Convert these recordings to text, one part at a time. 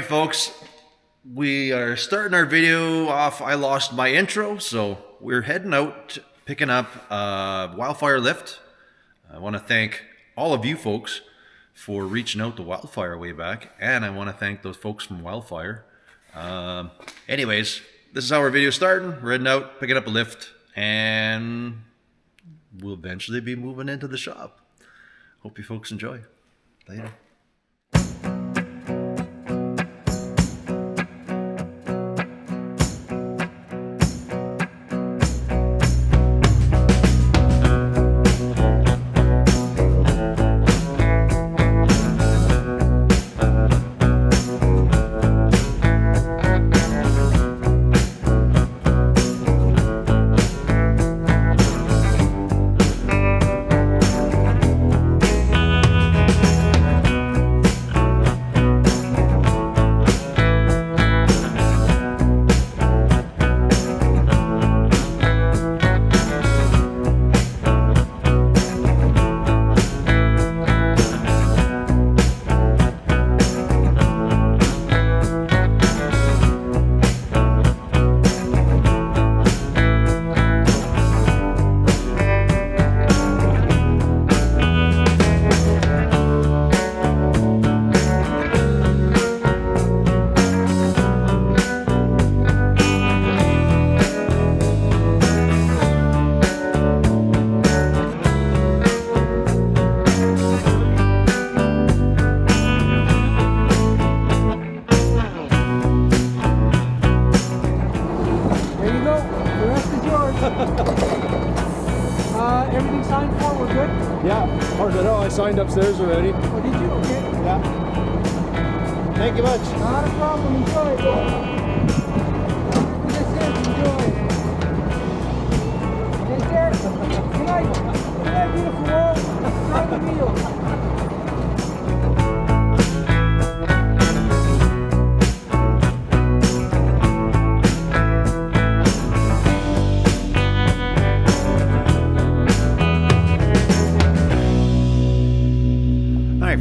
folks, we are starting our video off. I lost my intro, so we're heading out picking up Wildfire Lift. I want to thank all of you folks for reaching out to Wildfire way back, and I want to thank those folks from Wildfire. Anyways, this is how our video is starting. We're heading out, picking up a lift, and we'll eventually be moving into the shop. Hope you folks enjoy. Later. Signed upstairs already. Oh, did you? Okay. Yeah. Thank you much. Not a problem. Enjoy it. As I said, enjoy it. Take care. Good night. Good night, beautiful world. Try the meal.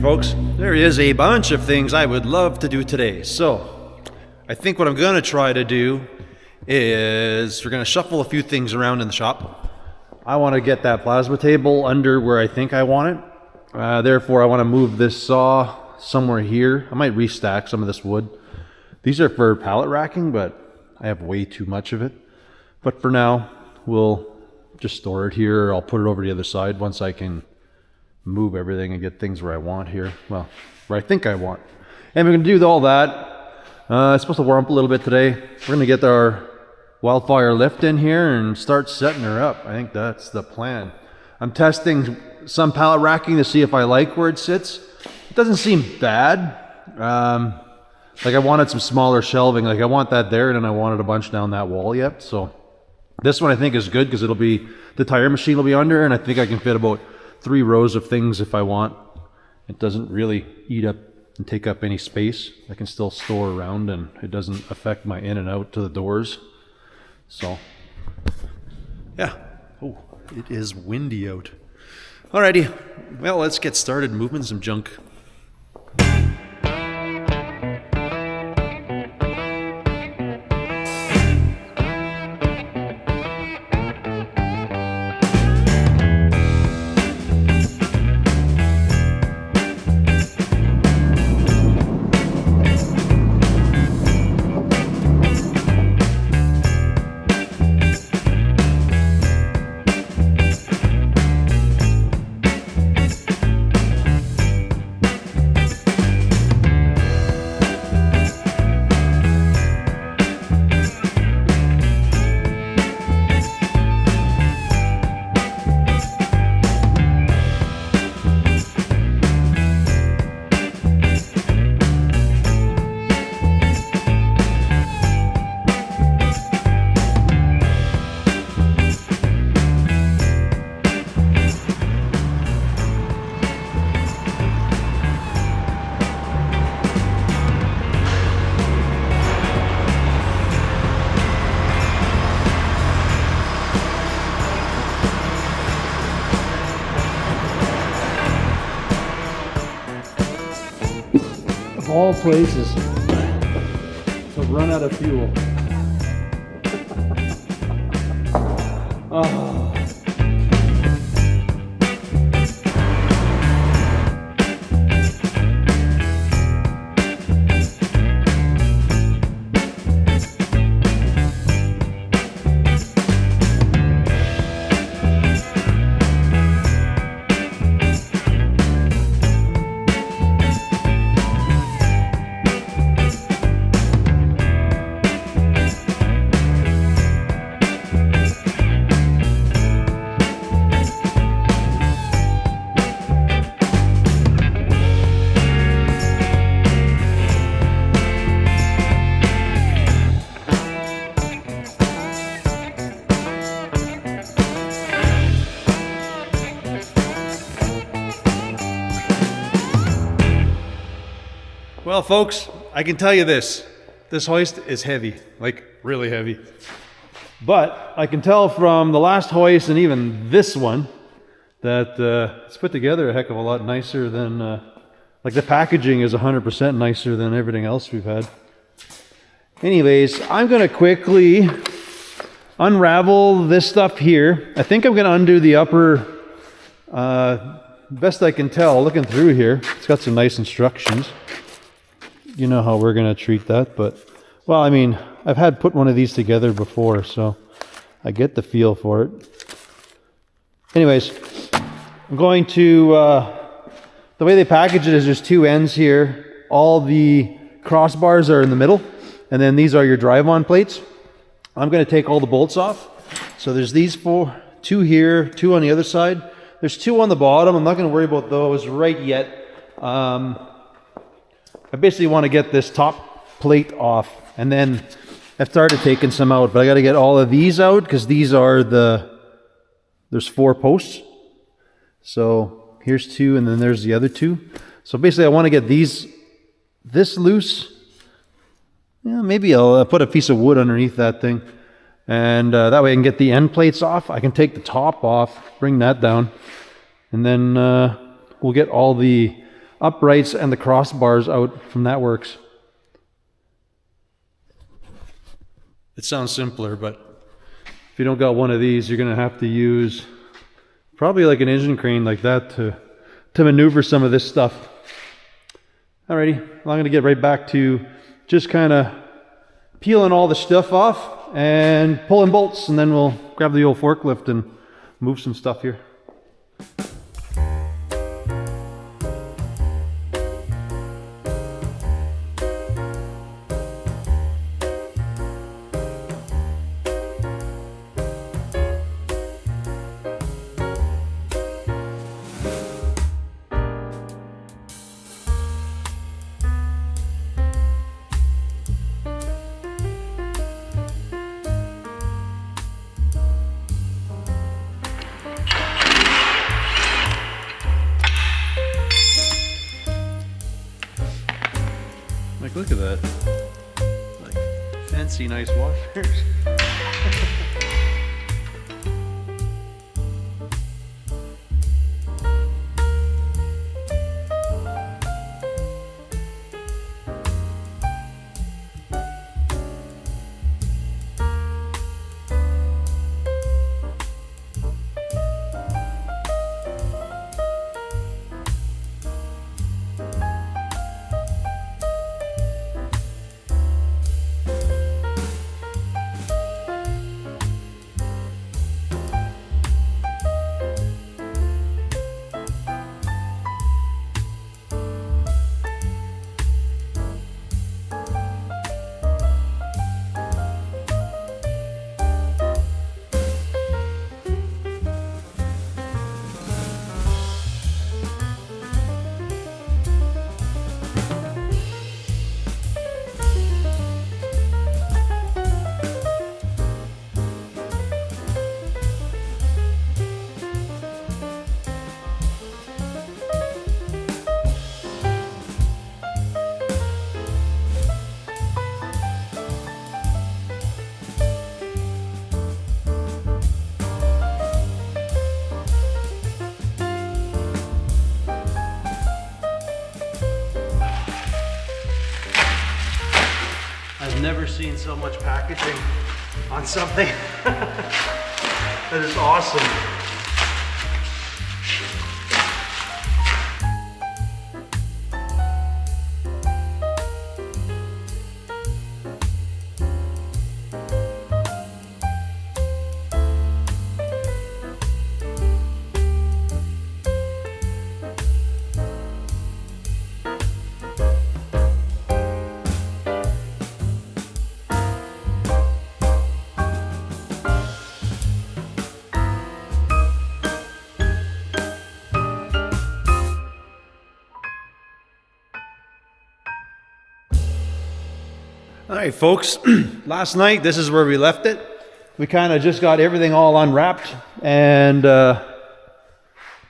Folks, there is a bunch of things I would love to do today. So I think what I'm going to try to do is we're going to shuffle a few things around in the shop. I want to get that plasma table under where I think I want it. Therefore, I want to move this saw somewhere here. I might restack some of this wood. These are for pallet racking, but I have way too much of it. But for now, we'll just store it here. I'll put it over the other side once I can move everything and get things where I want here. Well, where I think I want. And we're going to do all that. It's supposed to warm up a little bit today. We're going to get our Wildfire Lift in here and start setting her up. I think that's the plan. I'm testing some pallet racking to see if I like where it sits. It doesn't seem bad. Like I wanted some smaller shelving. Like I want that there, and then I wanted a bunch down that wall yet. So this one I think is good because it'll be, the tire machine will be under, and I think I can fit about 3 rows of things if I want. It doesn't really eat up and take up any space. I can still store around, and it doesn't affect my in and out to the doors. So, yeah. Oh, it is windy out. Alrighty. Well, let's get started moving some junk. Of all places. have run out of fuel. Oh. Well, folks, I can tell you this hoist is heavy, like really heavy. But I can tell from the last hoist and even this one that it's put together a heck of a lot nicer than, like the packaging is 100% nicer than everything else we've had. Anyways, I'm gonna quickly unravel this stuff here. I think I'm gonna undo the upper, best I can tell, looking through here. It's got some nice instructions. You know how we're going to treat that, but, well, I mean, I've had put one of these together before, so I get the feel for it. Anyways, I'm going to, the way they package it is there's two ends here. All the crossbars are in the middle, and then these are your drive-on plates. I'm going to take all the bolts off. So there's these two here, two on the other side. There's two on the bottom. I'm not going to worry about those right yet. I basically want to get this top plate off, and then I've started taking some out, but I got to get all of these out because these are there's 4 posts. So here's 2, and then there's the other 2. So basically I want to get this loose. Yeah, maybe I'll put a piece of wood underneath that thing, and that way I can get the end plates off. I can take the top off, bring that down, and then we'll get all the uprights and the crossbars out from that works. It sounds simpler, but if you don't got one of these, you're going to have to use probably like an engine crane like that to maneuver some of this stuff. Alrighty, well, I'm going to get right back to just kind of peeling all the stuff off and pulling bolts, and then we'll grab the old forklift and move some stuff here. Look at that. Like fancy, nice washers. I've never seen so much packaging on something. That is awesome. All right, folks, last night, this is where we left it. We kind of just got everything all unwrapped, and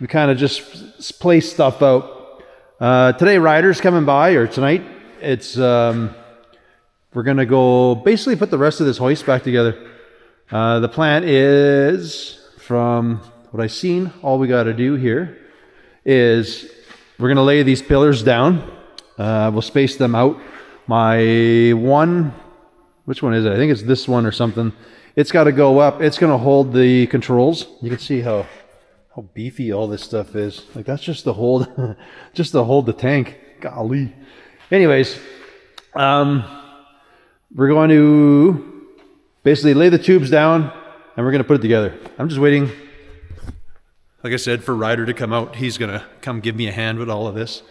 we kind of just placed stuff out. Today, Ryder's coming by, or tonight, it's, we're going to go basically put the rest of this hoist back together. The plan is, from what I've seen, all we got to do here is we're going to lay these pillars down. We'll space them out. My one, which one is it? I think it's this one or something. It's got to go up. It's going to hold the controls. You can see how beefy all this stuff is. Like, that's just to hold, just to hold the tank. Golly. Anyways, we're going to basically lay the tubes down and we're going to put it together. I'm just waiting, like I said, for Ryder to come out. He's going to come give me a hand with all of this.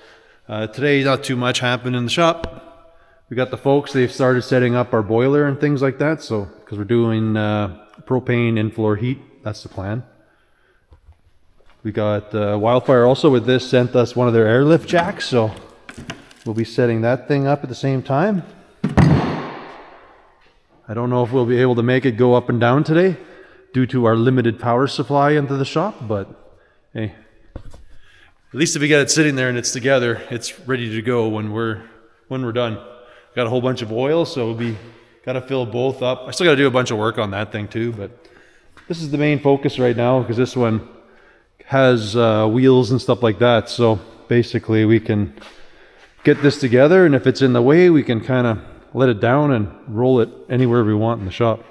Today, not too much happened in the shop. We got the folks, they've started setting up our boiler and things like that. So, because we're doing propane in-floor heat, that's the plan. We got Wildfire also with this sent us one of their airlift jacks. So we'll be setting that thing up at the same time. I don't know if we'll be able to make it go up and down today due to our limited power supply into the shop, but hey, at least if we got it sitting there and it's together, it's ready to go when we're done. Got a whole bunch of oil, so we got to fill both up. I still got to do a bunch of work on that thing too, but this is the main focus right now because this one has wheels and stuff like that. So basically we can get this together, and if it's in the way, we can kind of let it down and roll it anywhere we want in the shop.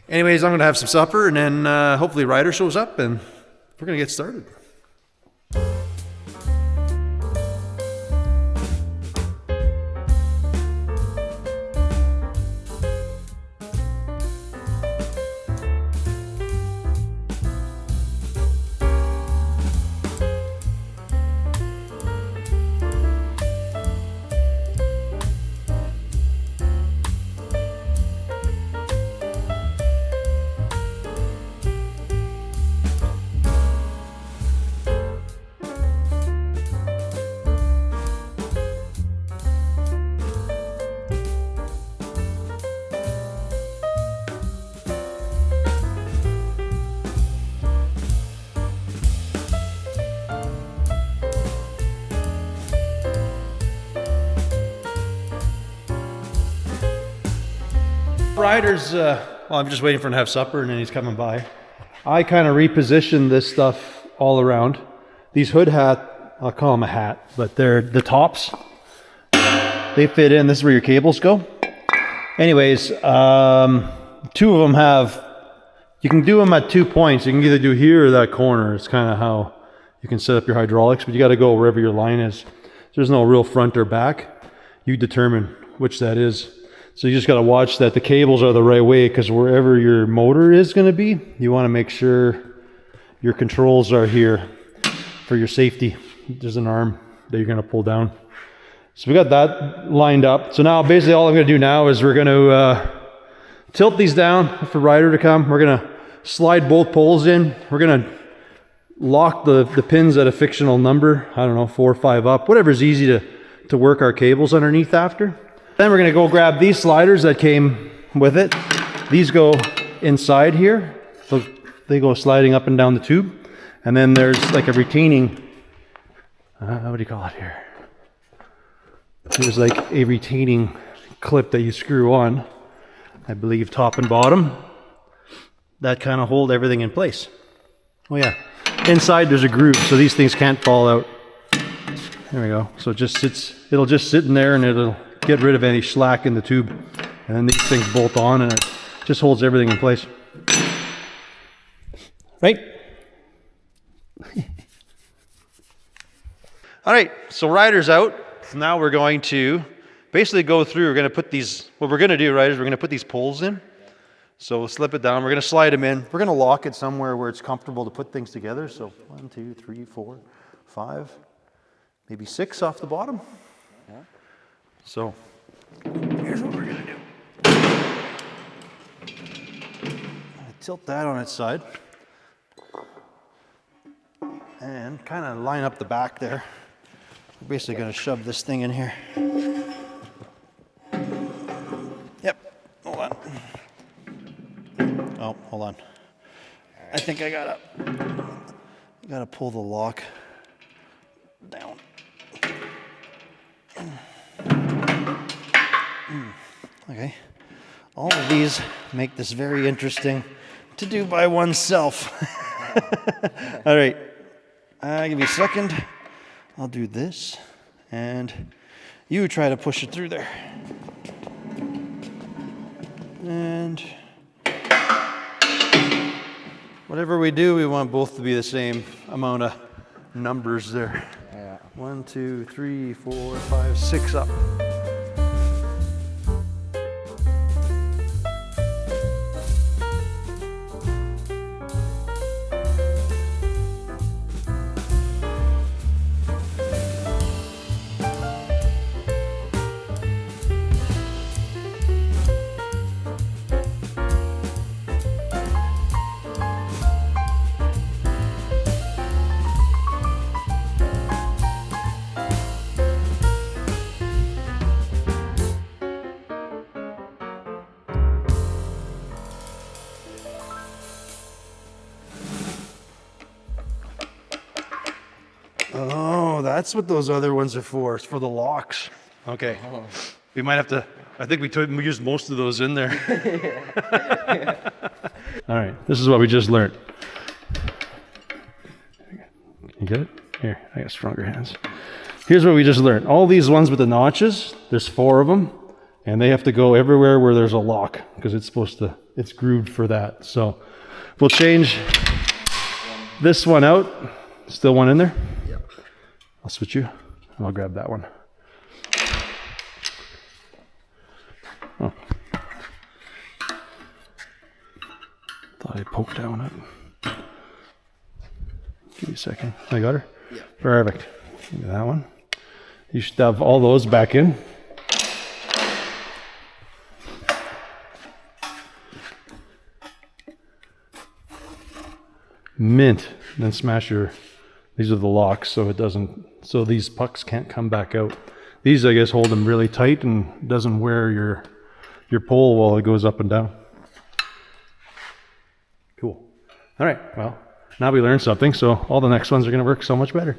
Anyways, I'm going to have some supper, and then hopefully Ryder shows up, and we're going to get started. Ryder's, well, I'm just waiting for him to have supper and then he's coming by. I kind of repositioned this stuff all around. These hood hat, I'll call them a hat, but they're the tops. They fit in. This is where your cables go. Anyways, two of them have, you can do them at 2 points. You can either do here or that corner. It's kind of how you can set up your hydraulics, but you got to go wherever your line is. There's no real front or back. You determine which that is. So you just got to watch that the cables are the right way, because wherever your motor is going to be, you want to make sure your controls are here for your safety. There's an arm that you're going to pull down. So we got that lined up. So now basically all I'm going to do now is we're going to tilt these down for Ryder to come. We're going to slide both poles in. We're going to lock the pins at a fictional number. I don't know, 4 or 5 up, whatever's easy to work our cables underneath after. Then we're going to go grab these sliders that came with it. These go inside here. So they go sliding up and down the tube. And then there's like a retaining, what do you call it here? There's like a retaining clip that you screw on, I believe top and bottom. That kind of hold everything in place. Oh yeah. Inside there's a groove, so these things can't fall out. There we go. So it just sits, it'll just sit in there and it'll get rid of any slack in the tube. And then these things bolt on and it just holds everything in place. Right? All right, so rider's out. So now we're going to basically go through, we're going to put these, what we're going to do, right, is we're going to put these poles in. So we'll slip it down, we're going to slide them in. We're going to lock it somewhere where it's comfortable to put things together. So 1, 2, 3, 4, 5, maybe 6 off the bottom. So here's what we're going to do. Tilt that on its side. And kind of line up the back there. We're basically going to shove this thing in here. Yep, hold on. Oh, hold on. I think I gotta pull the lock down. Okay. All of these make this very interesting to do by oneself. All right. Give me a second. I'll do this, and you try to push it through there. And whatever we do, we want both to be the same amount of numbers there. Yeah. 1, 2, 3, 4, 5, 6 up. Oh, that's what those other ones are for. It's for the locks. Okay. Oh. We might have to, I think we used most of those in there. All right, this is what we just learned. You get it? Here, I got stronger hands. Here's what we just learned. All these ones with the notches, there's 4 of them, and they have to go everywhere where there's a lock because it's it's grooved for that. So we'll change this one out. Still one in there? Yep. I'll switch you, and I'll grab that one. Oh. Thought I poked that one up. Give me a second. I got her? Yeah. Perfect. Give me that one. You should have all those back in. Mint. Then smash your, these are the locks so it doesn't, so these pucks can't come back out. These, I guess, hold them really tight and doesn't wear your pole while it goes up and down. Cool. All right, well, now we learned something, so all the next ones are going to work so much better.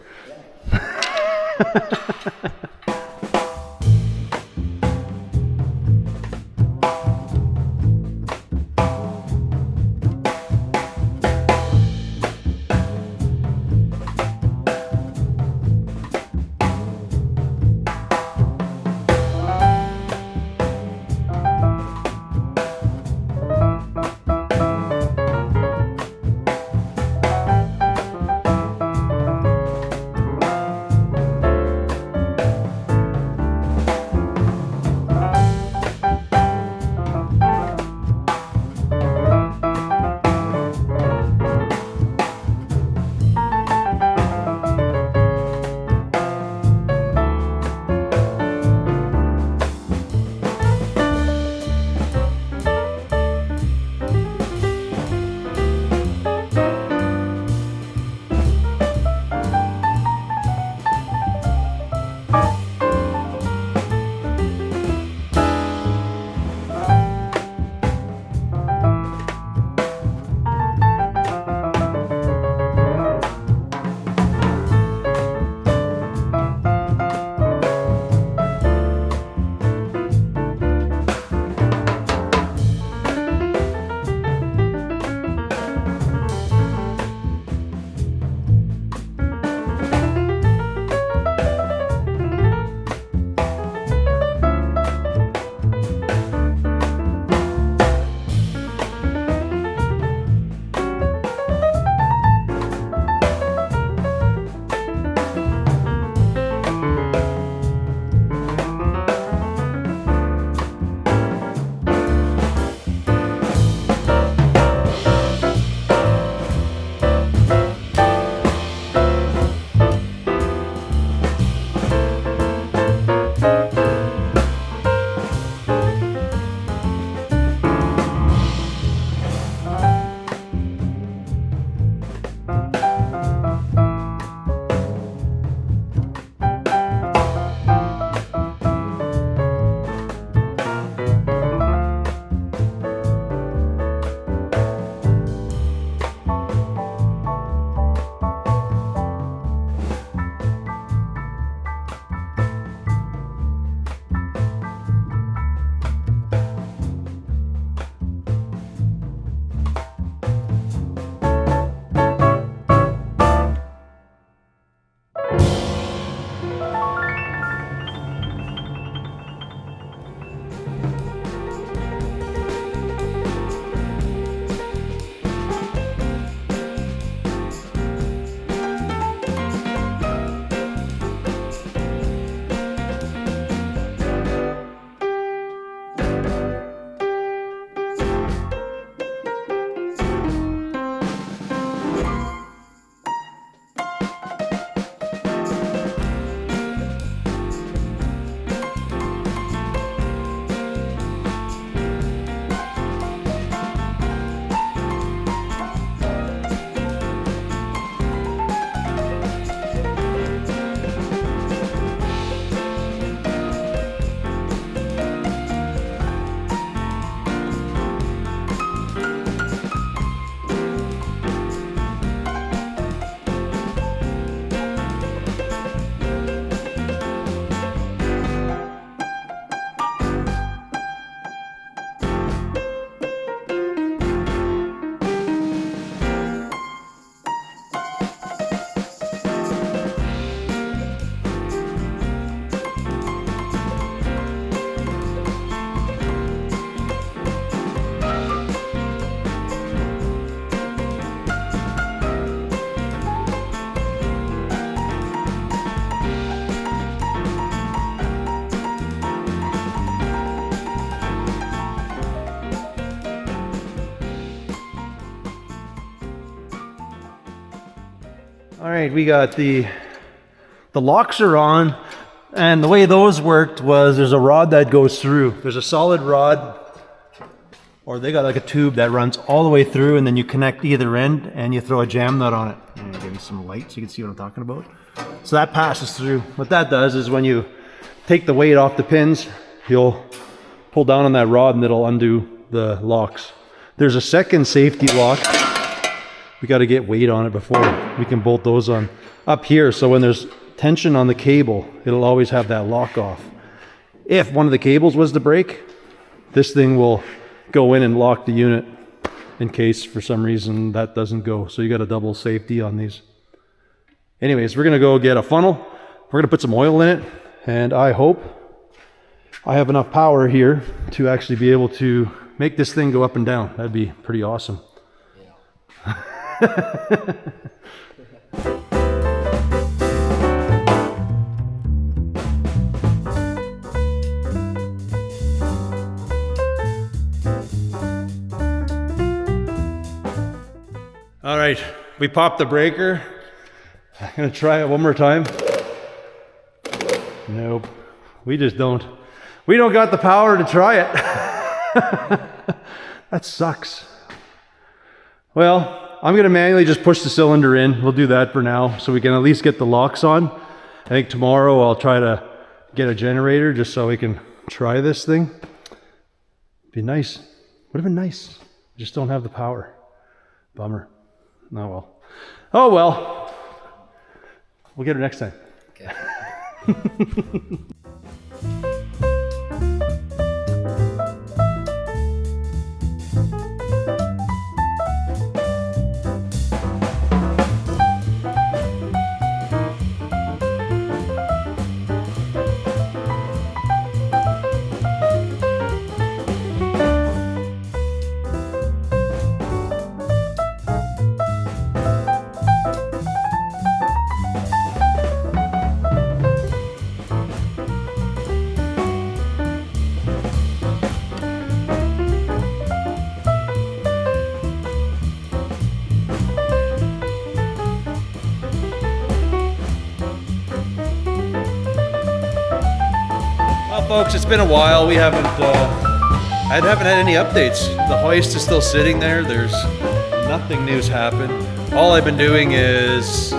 All right, we got the locks are on, and the way those worked was there's a rod that goes through. There's a solid rod, or they got like a tube that runs all the way through, and then you connect either end and you throw a jam nut on it. And give me some light so you can see what I'm talking about. So that passes through. What that does is when you take the weight off the pins, you'll pull down on that rod and it'll undo the locks. There's a second safety lock. We got to get weight on it before we can bolt those on up here. So when there's tension on the cable, it'll always have that lock off. If one of the cables was to break, this thing will go in and lock the unit in case for some reason that doesn't go. So you got a double safety on these. Anyways, we're gonna go get a funnel. We're gonna put some oil in it, and I hope I have enough power here to actually be able to make this thing go up and down. That'd be pretty awesome. Yeah. All right, we popped the breaker. I'm gonna try it one more time. Nope, we just don't. We don't got the power to try it. That sucks. Well, I'm gonna manually just push the cylinder in. We'll do that for now so we can at least get the locks on. I think tomorrow I'll try to get a generator just so we can try this thing. Be nice. Would have been nice. Just don't have the power. Bummer. Oh well. Oh well. We'll get her next time. Okay. Folks, it's been a while. We haven't I haven't had any updates. The hoist is still sitting there. There's nothing new's happened. All I've been doing is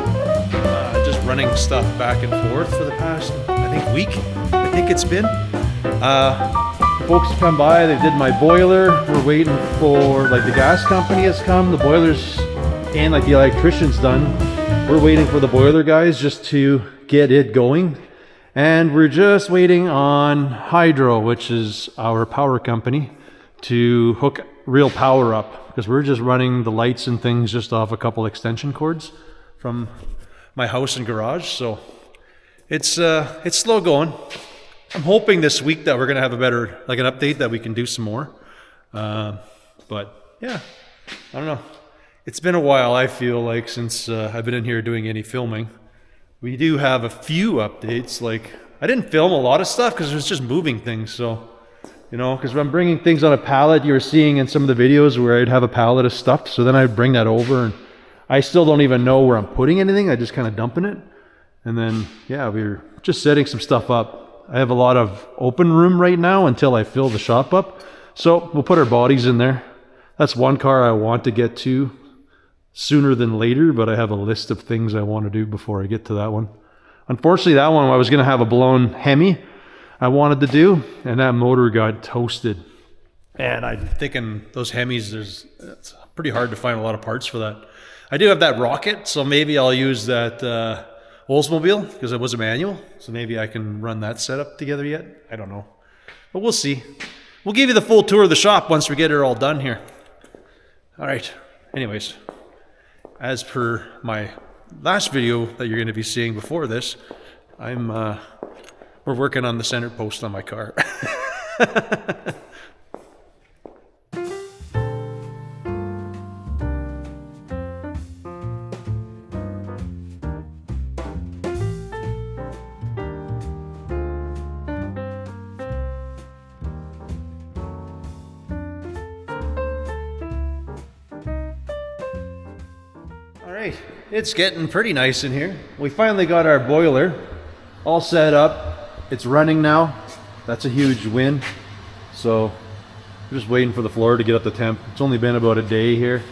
just running stuff back and forth for the past, I think, week. I think it's been. The folks have come by. They did my boiler. We're waiting for, like, the gas company has come. The boiler's and like the electrician's done. We're waiting for the boiler guys just to get it going. And we're just waiting on Hydro, which is our power company, to hook real power up, because we're just running the lights and things just off a couple extension cords from my house and garage. So it's slow going. I'm hoping this week that we're gonna have a better, like, an update that we can do some more. But yeah, I don't know. It's been a while, I feel like, since I've been in here doing any filming. We do have a few updates. Like, I didn't film a lot of stuff because it was just moving things. So, you know, because when I'm bringing things on a pallet, you were seeing in some of the videos where I'd have a pallet of stuff. So then I'd bring that over, and I still don't even know where I'm putting anything. I just kind of dumping it. And then, yeah, we were just setting some stuff up. I have a lot of open room right now until I fill the shop up. So we'll put our bodies in there. That's one car I want to get to sooner than later, but I have a list of things I want to do before I get to that one. Unfortunately, that one I was going to have a blown Hemi I wanted to do, and that motor got toasted. And I'm thinking those Hemis, it's pretty hard to find a lot of parts for that. I do have that Rocket, so maybe I'll use that Oldsmobile, because it was a manual, so maybe I can run that setup together yet. I don't know, but we'll see. We'll give you the full tour of the shop once we get it all done here. All right, anyways. As per my last video that you're going to be seeing before this, we're working on the center post on my car. right, it's getting pretty nice in here. We finally got our boiler all set up. It's running now. That's a huge win. So we're just waiting for the floor to get up to temp. It's only been about a day here,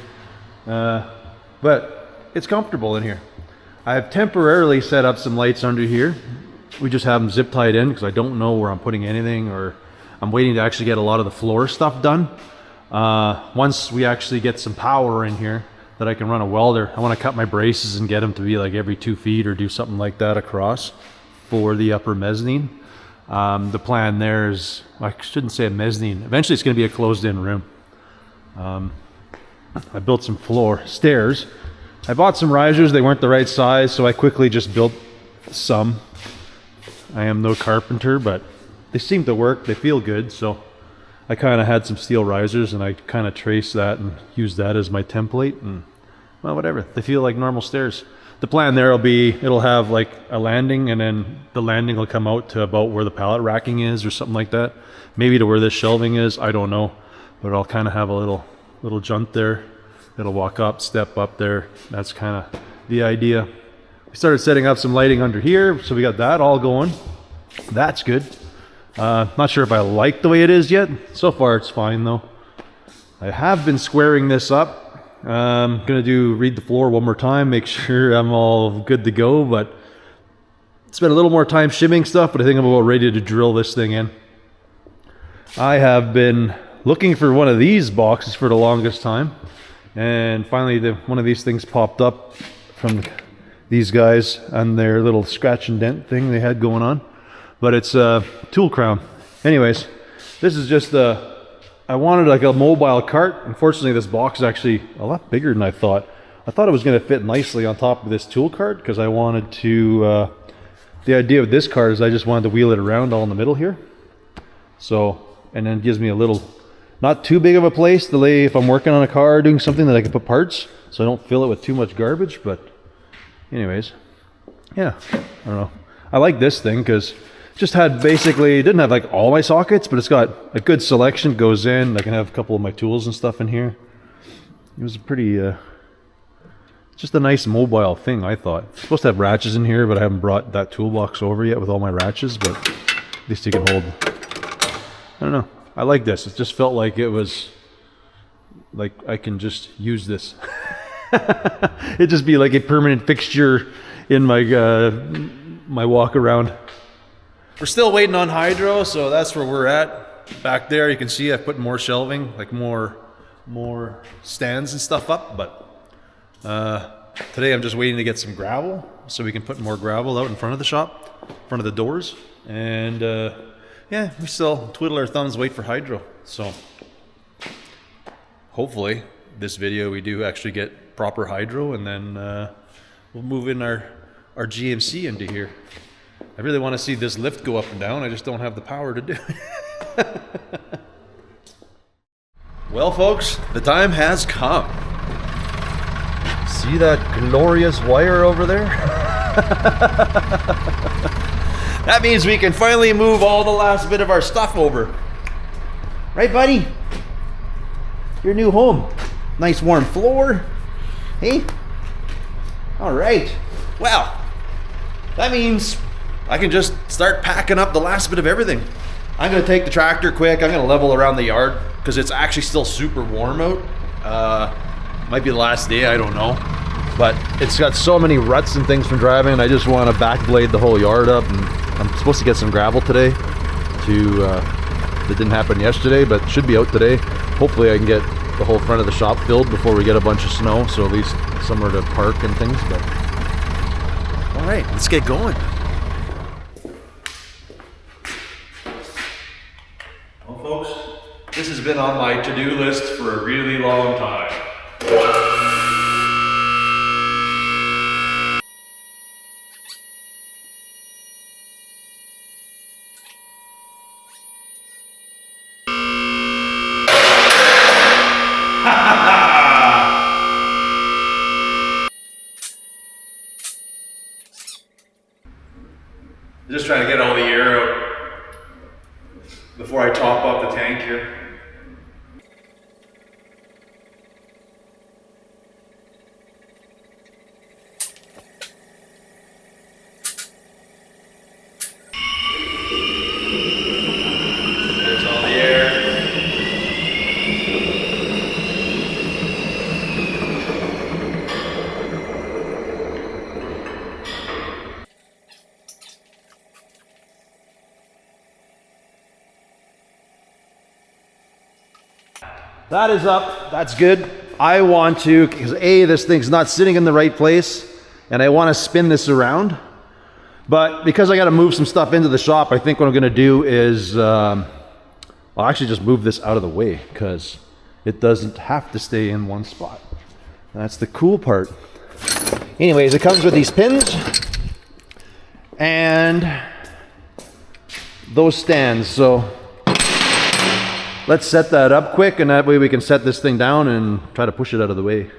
but it's comfortable in here. I have temporarily set up some lights under here. We just have them zip tied in because I don't know where I'm putting anything, or I'm waiting to actually get a lot of the floor stuff done. Once we actually get some power in here that I can run a welder, I want to cut my braces and get them to be like every 2 feet or do something like that across for the upper mezzanine. The plan there is, I shouldn't say a mezzanine, eventually it's going to be a closed-in room. I built some stairs. I bought some risers, they weren't the right size, so I quickly just built some. I am no carpenter, but they seem to work, they feel good, so I kind of had some steel risers and I kind of traced that and used that as my template, and well, whatever, they feel like normal stairs. The plan there will be, it'll have like a landing, and then the landing will come out to about where the pallet racking is or something like that. Maybe to where this shelving is, I don't know, but I'll kind of have a little jump there. It'll walk up, step up there. That's kind of the idea. We started setting up some lighting under here, so we got that all going. That's good. Not sure if I like the way it is yet. So far it's fine though. I have been squaring this up. I'm gonna read the floor one more time, make sure I'm all good to go, but spent a little more time shimming stuff, but I think I'm about ready to drill this thing in. I have been looking for one of these boxes for the longest time, and finally one of these things popped up from these guys and their little scratch and dent thing they had going on. But it's a tool crown. Anyways, this is just I wanted like a mobile cart. Unfortunately, this box is actually a lot bigger than I thought. I thought it was going to fit nicely on top of this tool cart because I wanted to, the idea of this cart is I just wanted to wheel it around all in the middle here. So, and then it gives me a little, not too big of a place to lay if I'm working on a car or doing something that I can put parts so I don't fill it with too much garbage. But anyways, yeah, I don't know. I like this thing because just had basically, it didn't have like all my sockets, but it's got a good selection, goes in. I can have a couple of my tools and stuff in here. It was a pretty, just a nice mobile thing, I thought. It's supposed to have ratchets in here, but I haven't brought that toolbox over yet with all my ratchets, but at least you can hold. I don't know. I like this. It just felt like it was, like I can just use this. It'd just be like a permanent fixture in my, my walk around. We're still waiting on hydro, so that's where we're at. Back there, you can see I've put more shelving, like more stands and stuff up, but today I'm just waiting to get some gravel so we can put more gravel out in front of the shop, in front of the doors, and yeah, we still twiddle our thumbs, wait for hydro. So hopefully this video we do actually get proper hydro, and then we'll move in our GMC into here. I really want to see this lift go up and down. I just don't have the power to do it. Well, folks, the time has come. See that glorious wire over there? That means we can finally move all the last bit of our stuff over. Right, buddy? Your new home. Nice warm floor. Hey? All right. Well, that means I can just start packing up the last bit of everything. I'm gonna take the tractor quick. I'm gonna level around the yard because it's actually still super warm out. Might be the last day, I don't know. But it's got so many ruts and things from driving. I just want to back blade the whole yard up, and I'm supposed to get some gravel today. That didn't happen yesterday, but should be out today. Hopefully I can get the whole front of the shop filled before we get a bunch of snow, so at least somewhere to park and things. But all right, let's get going. Well, folks, this has been on my to-do list for a really long time. Just trying to get all the air out before I top up the tank here. that is up. That's good. I want to, because A, this thing's not sitting in the right place, and I want to spin this around. But because I got to move some stuff into the shop, I think what I'm going to do is, I'll actually just move this out of the way, because it doesn't have to stay in one spot. That's the cool part. Anyways, it comes with these pins and those stands. So let's set that up quick, and that way we can set this thing down and try to push it out of the way.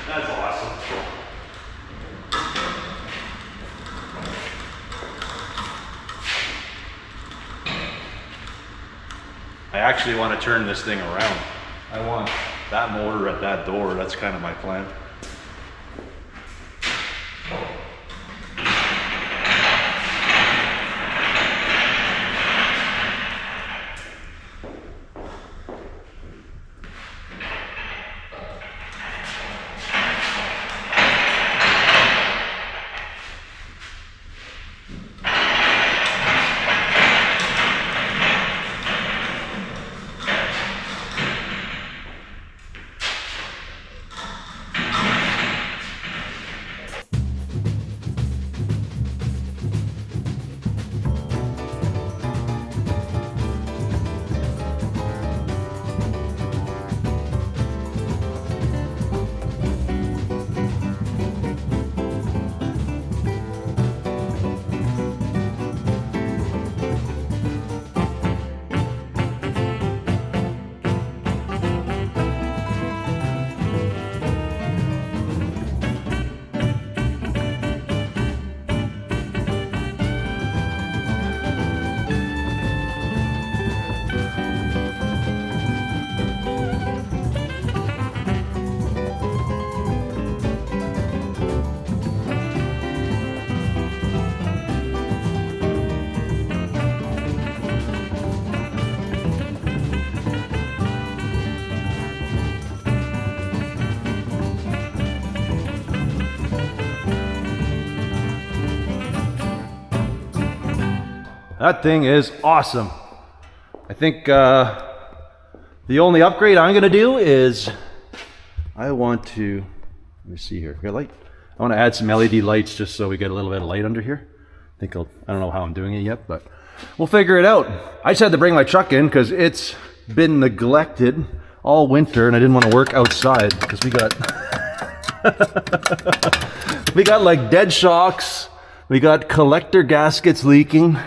That's awesome. I actually want to turn this thing around. I want that motor at that door. That's kind of my plan. That thing is awesome. I think the only upgrade I'm gonna do is I want to, let me see here, got light? I want to add some LED lights just so we get a little bit of light under here. I don't know how I'm doing it yet, but we'll figure it out. I just had to bring my truck in because it's been neglected all winter and I didn't want to work outside because we got we got like dead shocks, we got collector gaskets leaking.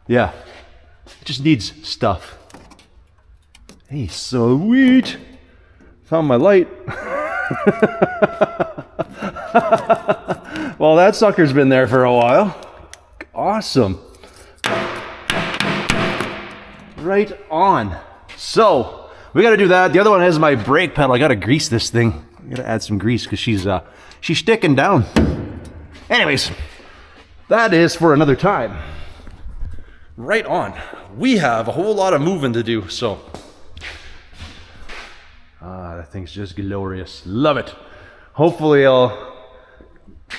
Yeah, it just needs stuff. Hey, sweet. Found my light. Well, that sucker's been there for a while. Awesome. Right on. So, we gotta do that. The other one has my brake pedal. I gotta grease this thing. I gotta add some grease because she's sticking down. Anyways, that is for another time. Right on. We have a whole lot of moving to do, so. That thing's just glorious. Love it. Hopefully in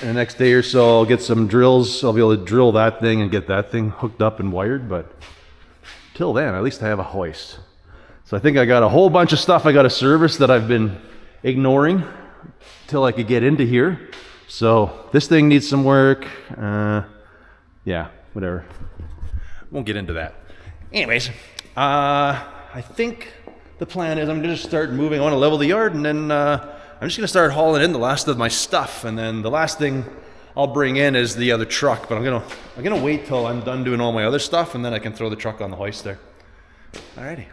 the next day or so, I'll get some drills. I'll be able to drill that thing and get that thing hooked up and wired, but till then, at least I have a hoist. So I think I got a whole bunch of stuff I got to service that I've been ignoring till I could get into here. So this thing needs some work. Yeah, whatever. Won't get into that. Anyways, I think the plan is I'm going to just start moving. I want to level the yard, and then I'm just going to start hauling in the last of my stuff. And then the last thing I'll bring in is the other truck. But I'm gonna wait till I'm done doing all my other stuff, and then I can throw the truck on the hoist there. Alrighty.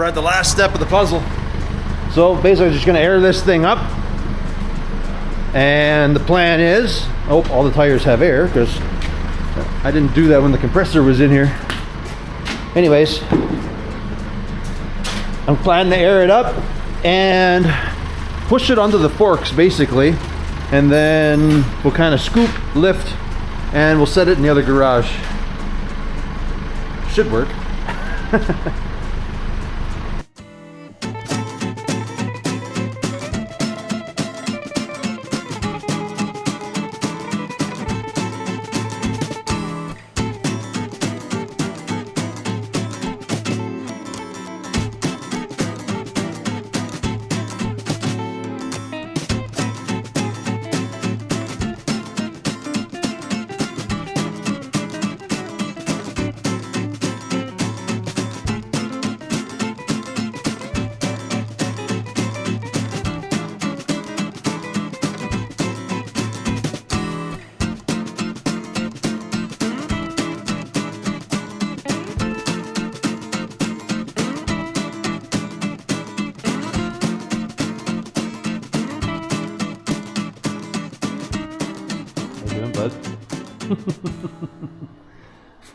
we're at the last step of the puzzle. So basically I'm just gonna air this thing up. And the plan is, oh, all the tires have air because I didn't do that when the compressor was in here. Anyways, I'm planning to air it up and push it onto the forks basically. And then we'll kind of scoop, lift, and we'll set it in the other garage. Should work.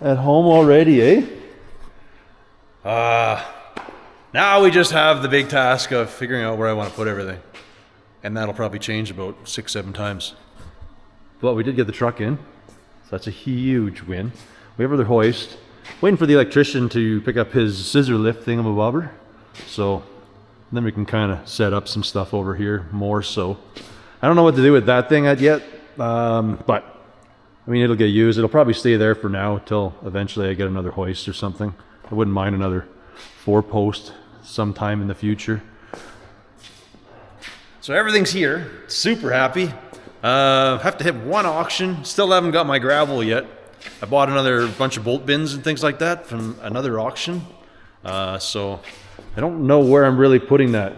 At home already, eh? Now we just have the big task of figuring out where I want to put everything. And that'll probably change about 6-7 times. But we did get the truck in, so that's a huge win. We have our hoist. Waiting for the electrician to pick up his scissor lift thingamabobber. So then we can kind of set up some stuff over here more so. I don't know what to do with that thing yet, but I mean, it'll get used. It'll probably stay there for now until eventually I get another hoist or something. I wouldn't mind another 4-post sometime in the future. So everything's here. Super happy. Have to hit one auction. Still haven't got my gravel yet. I bought another bunch of bolt bins and things like that from another auction. So I don't know where I'm really putting that.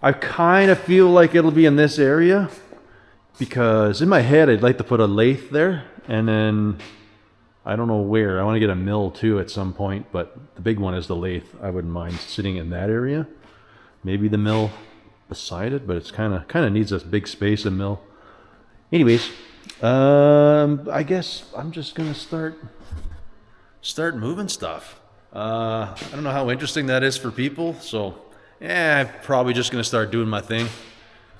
I kind of feel like it'll be in this area because in my head I'd like to put a lathe there. And then, I don't know where. I want to get a mill too at some point, but the big one is the lathe. I wouldn't mind sitting in that area. Maybe the mill beside it, but it's kind of needs a big space, a mill. Anyways, I guess I'm just gonna start moving stuff. I don't know how interesting that is for people, so I'm probably just gonna start doing my thing.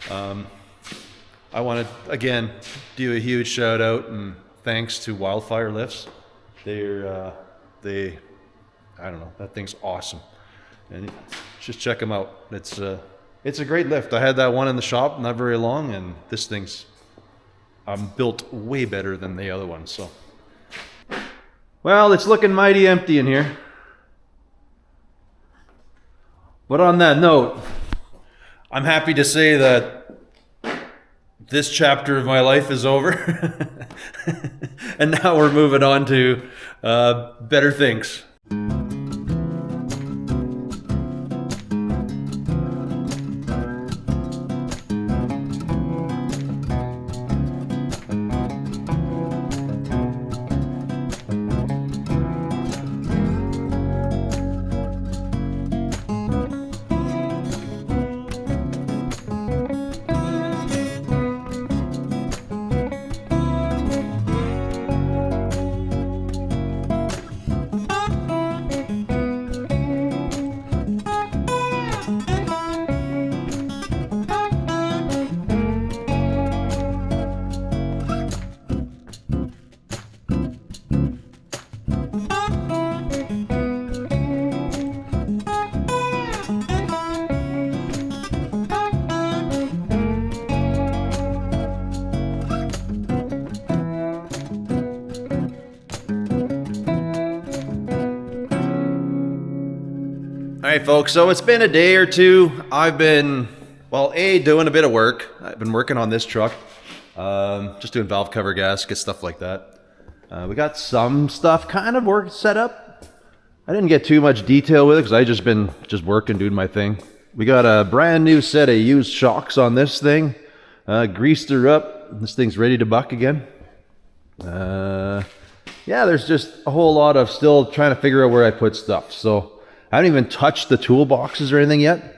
I want to again do a huge shout out and thanks to Wildfire Lifts. I don't know, that thing's awesome. And just check them out. It's a great lift. I had that one in the shop not very long, and this thing's built way better than the other one. So, well, it's looking mighty empty in here. But on that note, I'm happy to say that this chapter of my life is over. And now we're moving on to better things. Alright folks, so it's been a day or two. I've been, well, doing a bit of work. I've been working on this truck. Just doing valve cover gaskets, stuff like that. We got some stuff kind of set up. I didn't get too much detail with it because I just been working, doing my thing. We got a brand new set of used shocks on this thing. Greased her up. This thing's ready to buck again. Yeah, there's just a whole lot of still trying to figure out where I put stuff. So I haven't even touched the toolboxes or anything yet.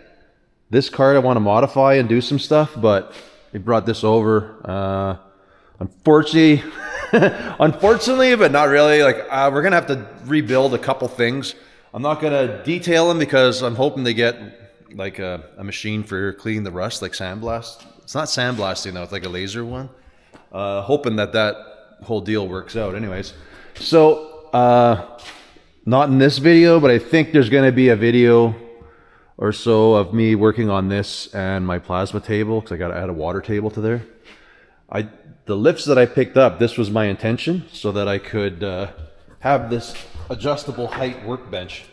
This cart I want to modify and do some stuff, but they brought this over. Unfortunately, but not really. Like we're gonna have to rebuild a couple things. I'm not gonna detail them because I'm hoping to get like a machine for cleaning the rust, like sandblast. It's not sandblasting though; it's like a laser one. Hoping that whole deal works out. Anyways, so not in this video, but I think there's gonna be a video or so of me working on this and my plasma table because I got to add a water table to there. The lifts that I picked up, this was my intention so that I could have this adjustable height workbench.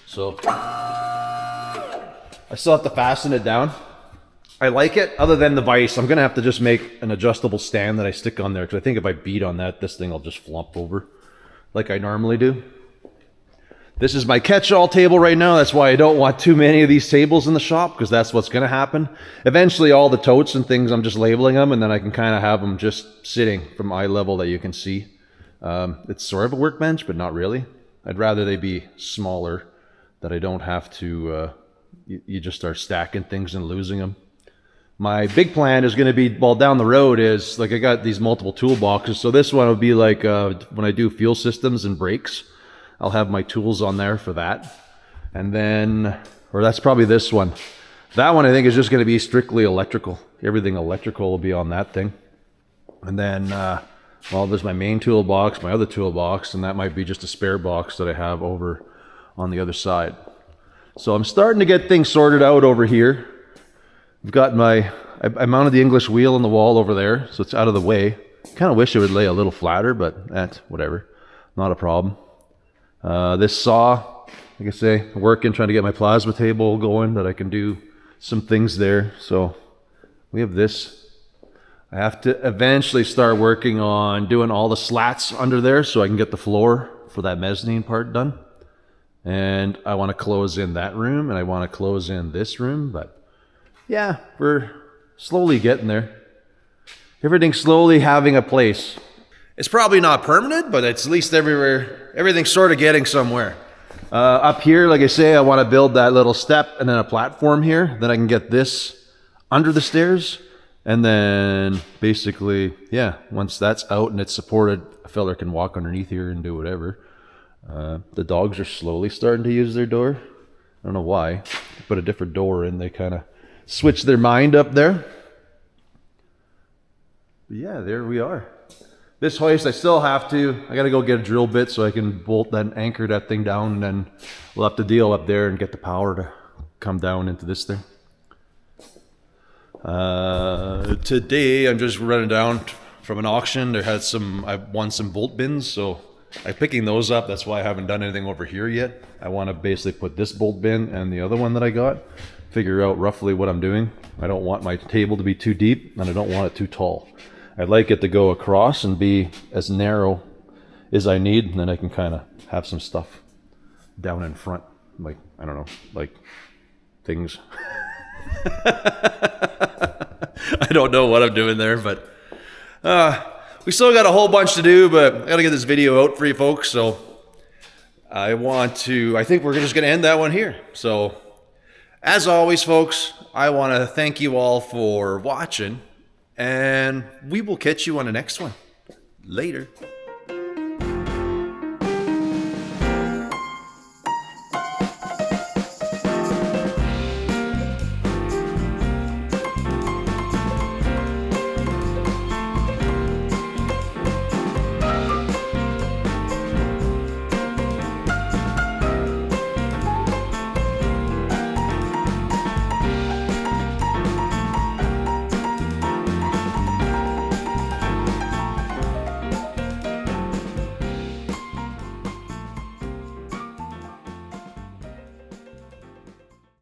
So I still have to fasten it down. I like it other than the vise. I'm gonna have to just make an adjustable stand that I stick on there because I think if I beat on that, this thing will just flump over like I normally do. This is my catch-all table right now. That's why I don't want too many of these tables in the shop because that's what's going to happen. Eventually, all the totes and things, I'm just labeling them, and then I can kind of have them just sitting from eye level that you can see. It's sort of a workbench, but not really. I'd rather they be smaller, that I don't have to, you just start stacking things and losing them. My big plan is going to be, well, down the road is, like I got these multiple toolboxes. So this one would be like when I do fuel systems and brakes. I'll have my tools on there for that. And then, or that's probably this one. That one I think is just going to be strictly electrical. Everything electrical will be on that thing. And then, well, there's my main toolbox, my other toolbox, and that might be just a spare box that I have over on the other side. So I'm starting to get things sorted out over here. I've got I mounted the English wheel on the wall over there, so it's out of the way. Kind of wish it would lay a little flatter, but that's whatever. Not a problem. This saw, like I say, working, trying to get my plasma table going that I can do some things there. So we have this. I have to eventually start working on doing all the slats under there so I can get the floor for that mezzanine part done. And I want to close in that room and I want to close in this room, but yeah, we're slowly getting there. Everything's slowly having a place. It's probably not permanent, but it's at least everywhere. Everything's sort of getting somewhere. Up here, like I say, I want to build that little step and then a platform here. Then I can get this under the stairs. And then basically, yeah, once that's out and it's supported, a fella can walk underneath here and do whatever. The dogs are slowly starting to use their door. I don't know why. Put a different door in, they kind of switch their mind up there. But yeah, there we are. This hoist, I still have to, I got to go get a drill bit so I can bolt that, anchor that thing down, and then we'll have to deal up there and get the power to come down into this thing. Today, I'm just running down from an auction. There had I won some bolt bins, so I'm picking those up. That's why I haven't done anything over here yet. I want to basically put this bolt bin and the other one that I got, figure out roughly what I'm doing. I don't want my table to be too deep, and I don't want it too tall. I'd like it to go across and be as narrow as I need, and then I can kind of have some stuff down in front, like, I don't know, like things. I don't know what I'm doing there, but we still got a whole bunch to do, but I gotta get this video out for you folks, so I think we're just gonna end that one here. So, as always, folks, I want to thank you all for watching, and we will catch you on the next one. Later.